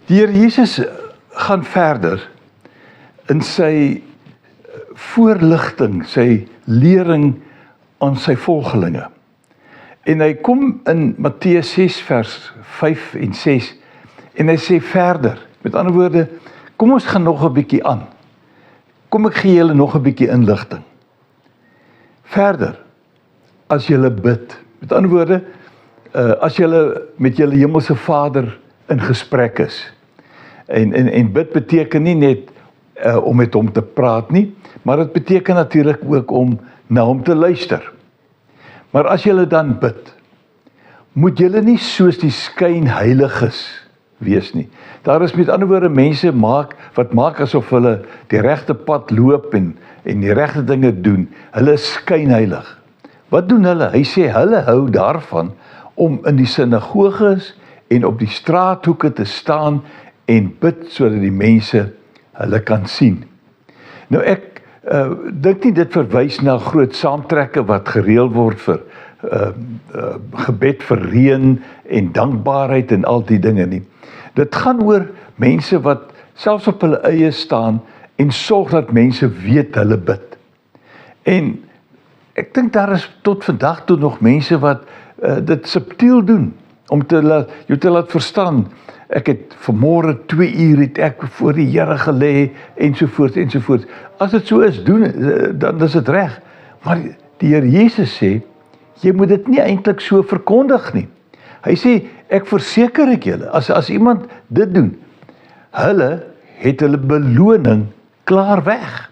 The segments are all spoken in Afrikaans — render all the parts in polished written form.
Die Here Jesus gaan verder in sy voorligting, sy lering aan sy volgelinge. En hy kom in Matteus 6 vers 5 en 6 en hy sê verder, met ander woorde, kom ons gaan nog 'n bietjie aan. Kom ek gee julle nog 'n bietjie inligting. Verder, as julle bid, met ander woorde, as julle met julle hemelse Vader in gesprek is, en bid beteken nie net om met hom te praat nie, maar dit beteken natuurlik ook om na hom te luister. Maar as julle dan bid, moet julle nie soos die skynheiliges wees nie. Daar is met ander woorde mense wat maak asof hulle die regte pad loop en die regte dinge doen. Hulle is skynheilig. Wat doen hulle? Hy sê hulle hou daarvan om in die sinagoges en op die straathoeke te staan en bid sodat die mense hulle kan sien. Nou ek dink nie dit verwys na groot saamtrekke wat gereël word vir gebed vir reën en dankbaarheid en al die dinge nie. Dit gaan oor mense wat selfs op hulle eie staan en sorg dat mense weet hulle bid. En ek dink daar is tot vandag toe nog mense wat dit subtiel doen om jou te laat verstaan. Ek het vanmôre 2 uur het ek voor die Here gelê ensovoorts. As dit so is, dan is dit reg. Maar die Here Jesus sê, jy moet dit nie eintlik so verkondig nie. Hy sê, ek verseker ek julle, as iemand dit doen, hulle het hulle beloning klaar weg.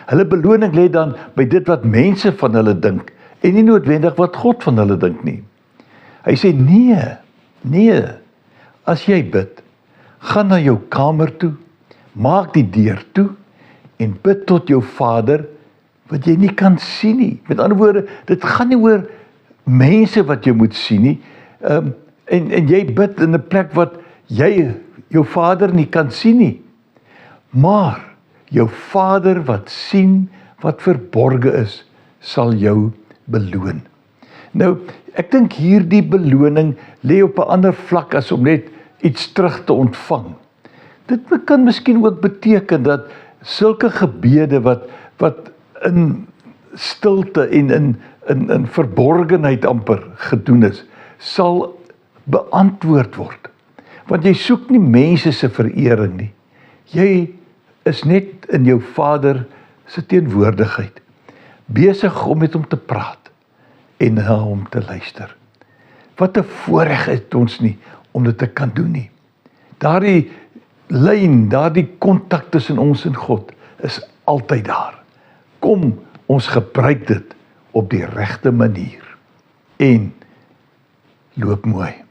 Hulle beloning lê dan by dit wat mense van hulle dink en nie noodwendig wat God van hulle dink nie. Hy sê nee, as jy bid, gaan na jou kamer toe, maak die deur toe en bid tot jou Vader wat jy nie kan sien nie. Met ander woorde, dit gaan nie oor mense wat jy moet sien nie. En jy bid in 'n plek wat jy jou Vader nie kan sien nie. Maar jou Vader wat sien wat verborge is, sal jou beloon. Nou, ek dink hierdie beloning lê op 'n ander vlak as om net iets terug te ontvang. Dit kan miskien ook beteken dat sulke gebede wat in stilte en in verborgenheid amper gedoen is, sal beantwoord word. Want jy soek nie mense se verering nie. Jy is net in jou Vader se teenwoordigheid, besig om met hom te praat en na hom te luister. Wat 'n voorreg het ons nie om dit te kan doen nie. Daardie lyn, daardie kontak tussen ons en God is altyd daar. Kom, ons gebruik dit op die regte manier en loop mooi.